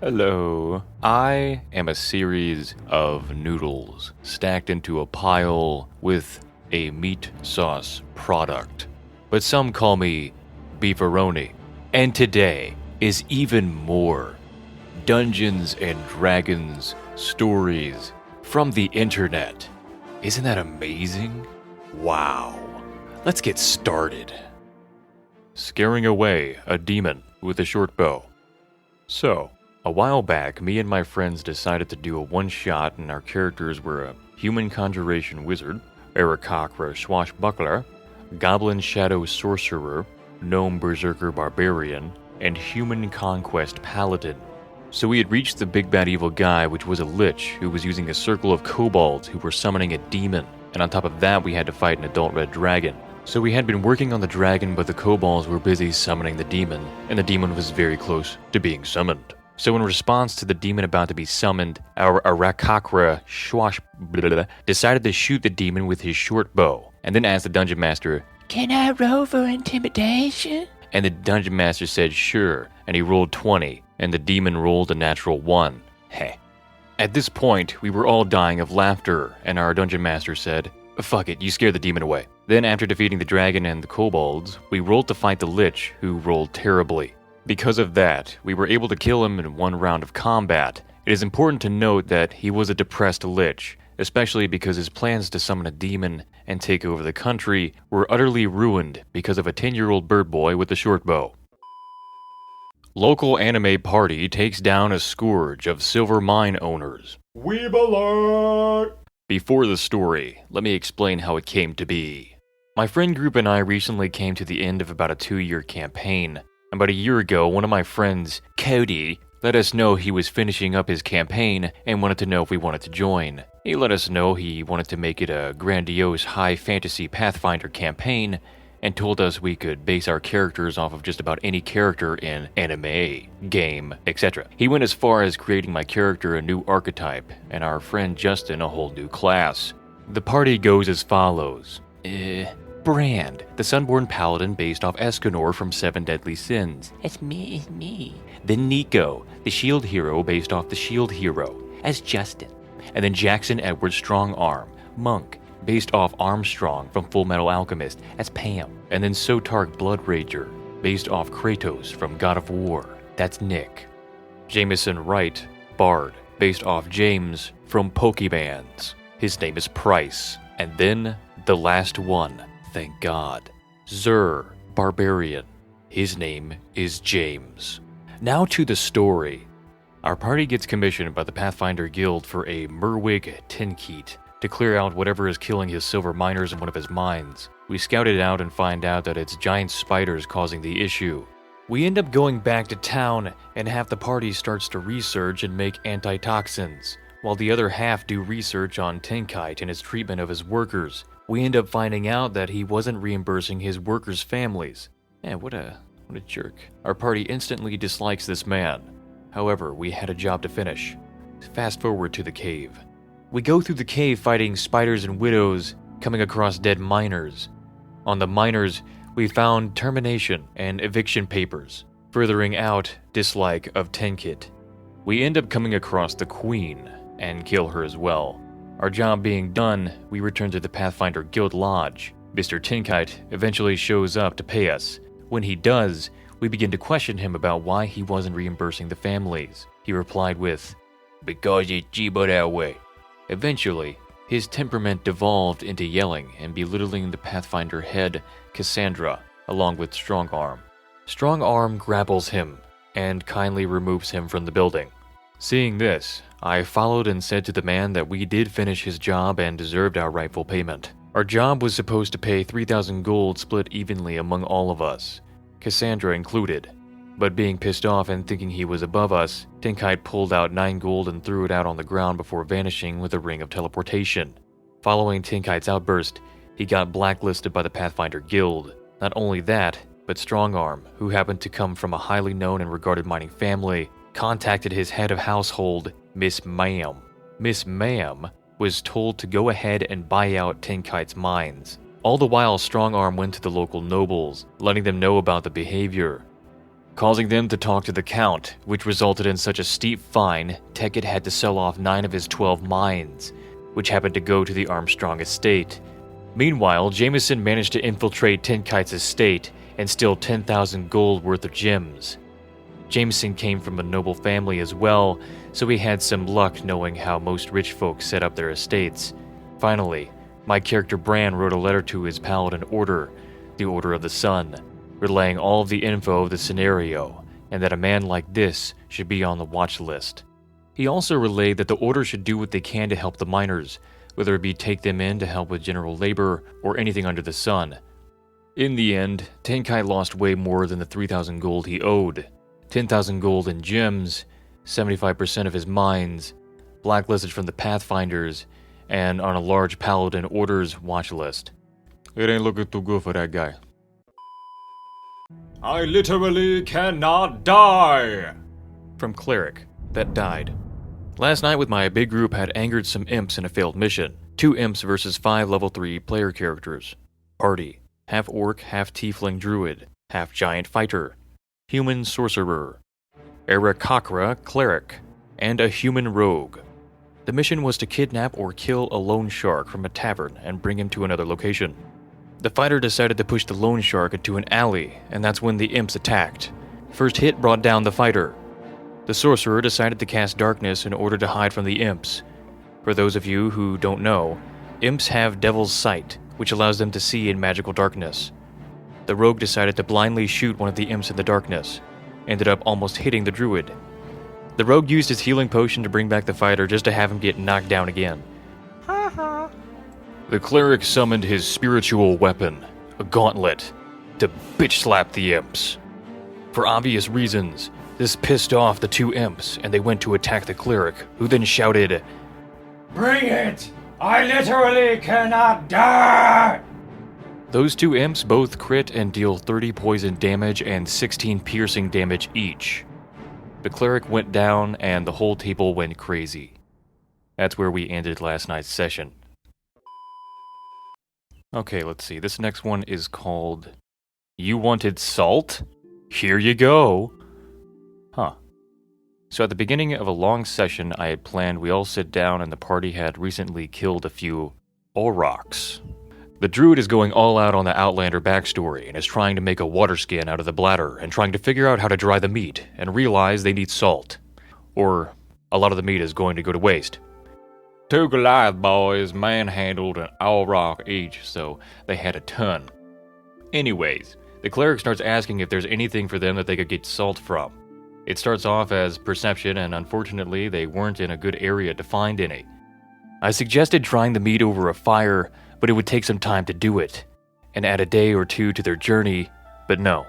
Hello. I am a series of noodles stacked into a pile with a meat sauce product. But some call me beefaroni. And today is even more Dungeons and Dragons stories from the internet. Isn't that amazing? Wow. Let's get started. Scaring away a demon with a short bow. So, a while back, me and my friends decided to do a one-shot, and our characters were a human conjuration wizard, ᴏ swashbuckler, goblin shadow sorcerer, gnome berserker barbarian, and human conquest paladin. So we had reached the big bad evil guy, which was a lich who was using a circle of kobolds who were summoning a demon, and on top of that we had to fight an adult red dragon. So we had been working on the dragon, but the kobolds were busy summoning the demon, and the demon was very close to being summoned. So in response to the demon about to be summoned, our ᴏ decided to shoot the demon with his short bow, and then asked the dungeon master, "Can I roll for intimidation?" And the dungeon master said sure, and he rolled 20, and the demon rolled a natural 1. Heh. At this point, we were all dying of laughter, and our dungeon master said, "Fuck it, you scared the demon away." Then after defeating the dragon and the kobolds, we rolled to fight the lich, who rolled terribly. Because of that, we were able to kill him in one round of combat. It is important to note that he was a depressed lich, especially because his plans to summon a demon and take over the country were utterly ruined because of a 10-year-old bird boy with a short bow. Local anime party takes down a scourge of silver mine owners. Weeaboo! Before the story, let me explain how it came to be. My friend group and I recently came to the end of about a 2-year campaign. About a year ago, one of my friends, Cody, let us know he was finishing up his campaign and wanted to know if we wanted to join. He let us know he wanted to make it a grandiose high fantasy Pathfinder campaign and told us we could base our characters off of just about any character in anime, game, etc. He went as far as creating my character a new archetype and our friend Justin a whole new class. The party goes as follows. Brand, the Sunborn Paladin based off Escanor from 7 Deadly Sins. It's me. Then Nico, the Shield Hero based off the Shield Hero, as Justin. And then Jackson Edward Strongarm, Monk, based off Armstrong from Full Metal Alchemist, as Pam. And then Sotark Blood Rager, based off Kratos from God of War, that's Nick. Jameson Wright, Bard, based off James from Pokebands, his name is Price. And then the last one, thank God, Xur, Barbarian, his name is James. Now to the story. Our party gets commissioned by the Pathfinder Guild for a Merwig Tenkeet to clear out whatever is killing his silver miners in one of his mines. We scout it out and find out that it's giant spiders causing the issue. We end up going back to town, and half the party starts to research and make antitoxins, while the other half do research on Tenkite and his treatment of his workers. We end up finding out that he wasn't reimbursing his workers' families. What a jerk. Our party instantly dislikes this man. However, we had a job to finish. Fast forward to the cave. We go through the cave fighting spiders and widows, coming across dead miners. On the miners, we found termination and eviction papers, furthering out dislike of Tenkit. We end up coming across the queen and kill her as well. Our job being done, we return to the Pathfinder Guild Lodge. Mr. Tenkite eventually shows up to pay us. When he does, we begin to question him about why he wasn't reimbursing the families. He replied with, "Because it's cheaper that way." Eventually, his temperament devolved into yelling and belittling the Pathfinder head, Cassandra, along with Strongarm. Strongarm grapples him and kindly removes him from the building. Seeing this, I followed and said to the man that we did finish his job and deserved our rightful payment. Our job was supposed to pay 3,000 gold split evenly among all of us, Cassandra included. But being pissed off and thinking he was above us, Tenkite pulled out 9 gold and threw it out on the ground before vanishing with a ring of teleportation. Following Tenkite's outburst, he got blacklisted by the Pathfinder Guild. Not only that, but Strongarm, who happened to come from a highly known and regarded mining family, contacted his head of household, Miss Ma'am. Miss Ma'am was told to go ahead and buy out Tenkite's mines. All the while, Strongarm went to the local nobles, letting them know about the behavior. causing them to talk to the Count, which resulted in such a steep fine, Tekkit had to sell off 9 of his 12 mines, which happened to go to the Armstrong estate. Meanwhile, Jameson managed to infiltrate Tenkite's estate and steal 10,000 gold worth of gems. Jameson came from a noble family as well, so he had some luck knowing how most rich folks set up their estates. Finally, my character Bran wrote a letter to his paladin order, the Order of the Sun, relaying all of the info of the scenario, and that a man like this should be on the watch list. He also relayed that the Order should do what they can to help the miners, whether it be take them in to help with general labor or anything under the sun. In the end, Tenkite lost way more than the 3,000 gold he owed. 10,000 gold in gems, 75% of his mines, blacklisted from the Pathfinders, and on a large Paladin Order's watch list. It ain't looking too good for that guy. I literally cannot die! From Cleric, that died. Last night with my big group had angered some imps in a failed mission. 2 imps versus 5 level 3 player characters. Party, half orc, half tiefling druid, half giant fighter, human sorcerer, Aarakocra cleric, and a human rogue. The mission was to kidnap or kill a loan shark from a tavern and bring him to another location. The fighter decided to push the loan shark into an alley, and that's when the imps attacked. First hit brought down the fighter. The sorcerer decided to cast darkness in order to hide from the imps. For those of you who don't know, imps have devil's sight, which allows them to see in magical darkness. The rogue decided to blindly shoot one of the imps in the darkness, ended up almost hitting the druid. The rogue used his healing potion to bring back the fighter just to have him get knocked down again. The cleric summoned his spiritual weapon, a gauntlet, to bitch slap the imps. For obvious reasons, this pissed off the 2 imps and they went to attack the cleric, who then shouted, "Bring it! I literally cannot die!" Those 2 imps both crit and deal 30 poison damage and 16 piercing damage each. The cleric went down and the whole table went crazy. That's where we ended last night's session. Okay, let's see. This next one is called You Wanted Salt? Here you go. So at the beginning of a long session I had planned we all sit down and the party had recently killed a few aurochs. The druid is going all out on the Outlander backstory and is trying to make a water skin out of the bladder and trying to figure out how to dry the meat and realize they need salt. Or a lot of the meat is going to go to waste. 2 Goliath boys manhandled an auroch each, so they had a ton. Anyways, the cleric starts asking if there's anything for them that they could get salt from. It starts off as perception, and unfortunately they weren't in a good area to find any. I suggested trying the meat over a fire, but it would take some time to do it, and add a day or 2 to their journey, but no.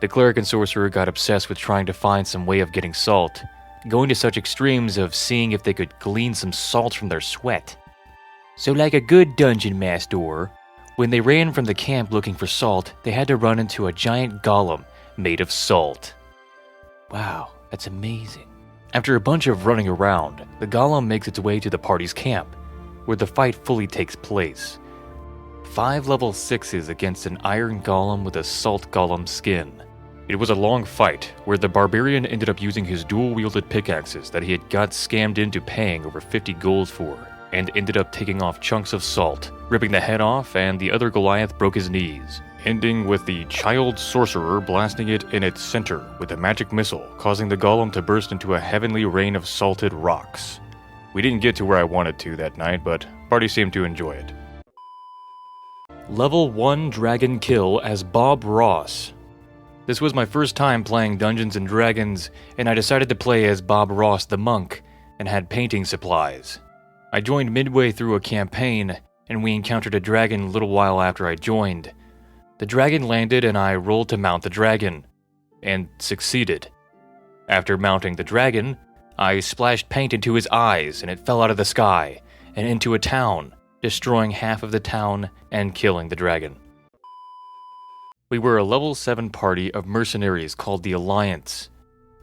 The cleric and sorcerer got obsessed with trying to find some way of getting salt, going to such extremes of seeing if they could glean some salt from their sweat. So like a good dungeon master, when they ran from the camp looking for salt, they had to run into a giant golem made of salt. Wow, that's amazing. After a bunch of running around, the golem makes its way to the party's camp, where the fight fully takes place. 5 level 6s against an iron golem with a salt golem skin. It was a long fight, where the barbarian ended up using his dual-wielded pickaxes that he had got scammed into paying over 50 gold for, and ended up taking off chunks of salt, ripping the head off, and the other Goliath broke his knees, ending with the child sorcerer blasting it in its center with a magic missile, causing the golem to burst into a heavenly rain of salted rocks. We didn't get to where I wanted to that night, but party seemed to enjoy it. Level 1 Dragon Kill as Bob Ross. This was my first time playing Dungeons & Dragons, and I decided to play as Bob Ross the monk, and had painting supplies. I joined midway through a campaign, and we encountered a dragon a little while after I joined. The dragon landed and I rolled to mount the dragon, and succeeded. After mounting the dragon, I splashed paint into his eyes and it fell out of the sky, and into a town, destroying half of the town and killing the dragon. We were a level 7 party of mercenaries called the Alliance.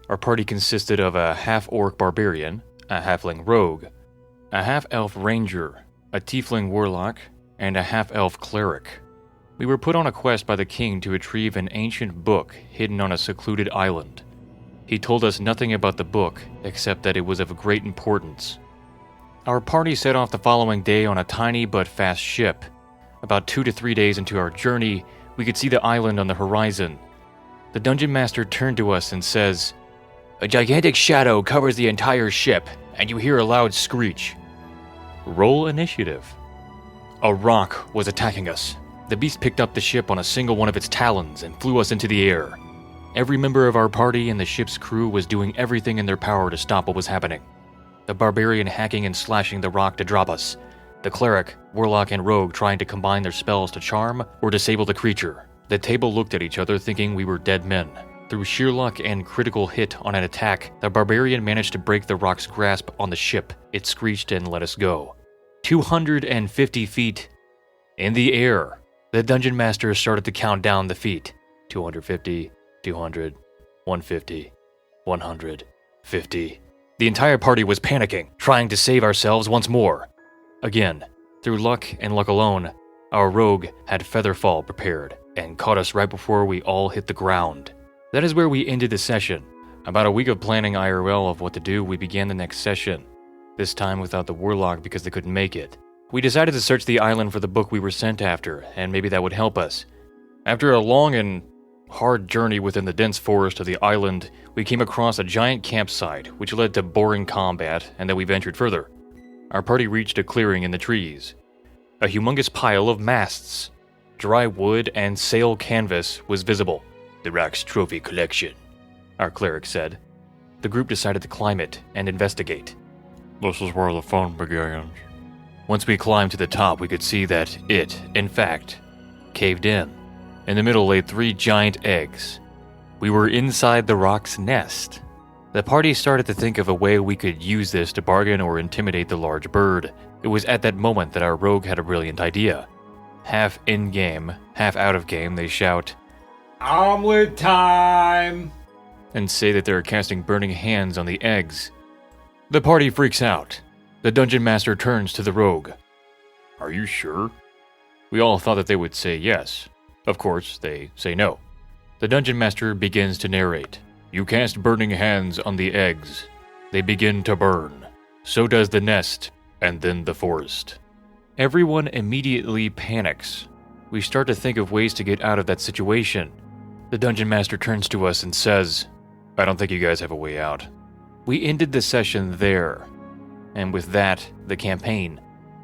Our party consisted of a half-orc barbarian, a halfling rogue, a half-elf ranger, a tiefling warlock, and a half-elf cleric. We were put on a quest by the king to retrieve an ancient book hidden on a secluded island. He told us nothing about the book, except that it was of great importance. Our party set off the following day on a tiny but fast ship. About 2 to 3 days into our journey, we could see the island on the horizon. The dungeon master turned to us and says, "A gigantic shadow covers the entire ship, and you hear a loud screech. Roll initiative." A rock was attacking us. The beast picked up the ship on a single one of its talons and flew us into the air. Every member of our party and the ship's crew was doing everything in their power to stop what was happening. The barbarian hacking and slashing the rock to drop us. The cleric, warlock, and rogue trying to combine their spells to charm or disable the creature. The table looked at each other thinking we were dead men. Through sheer luck and critical hit on an attack, the barbarian managed to break the rock's grasp on the ship. It screeched and let us go. 250 feet in the air. The dungeon master started to count down the feet. 250, 200, 150, 150. The entire party was panicking, trying to save ourselves once more. Again, through luck and luck alone, our rogue had Featherfall prepared and caught us right before we all hit the ground. That is where we ended the session. About a week of planning IRL of what to do, we began the next session. This time without the warlock because they couldn't make it. We decided to search the island for the book we were sent after, and maybe that would help us. After a long and hard journey within the dense forest of the island, we came across a giant campsite, which led to boring combat, and then we ventured further. Our party reached a clearing in the trees. A humongous pile of masts, dry wood, and sail canvas was visible. "The Rock's trophy collection," our cleric said. The group decided to climb it and investigate. "This is where the fun begins." Once we climbed to the top, we could see that it, in fact, caved in. In the middle lay 3 giant eggs. We were inside the rock's nest. The party started to think of a way we could use this to bargain or intimidate the large bird. It was at that moment that our rogue had a brilliant idea. Half in-game, half out-of-game, they shout, "Omelet time!" and say that they're casting burning hands on the eggs. The party freaks out. The dungeon master turns to the rogue. "Are you sure?" We all thought that they would say yes. Of course, they say no. The dungeon master begins to narrate. "You cast burning hands on the eggs. They begin to burn. So does the nest, and then the forest." Everyone immediately panics. We start to think of ways to get out of that situation. The dungeon master turns to us and says, "I don't think you guys have a way out." We ended the session there. And with that, the campaign.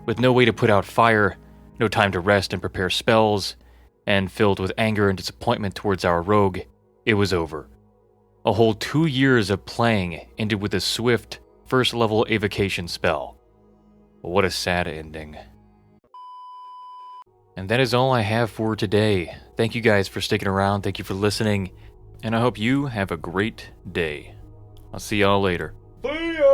With no way to put out fire, no time to rest and prepare spells, and filled with anger and disappointment towards our rogue, it was over. A whole 2 years of playing ended with a swift, first-level evocation spell. What a sad ending. And that is all I have for today. Thank you guys for sticking around, thank you for listening, and I hope you have a great day. I'll see y'all later. See ya!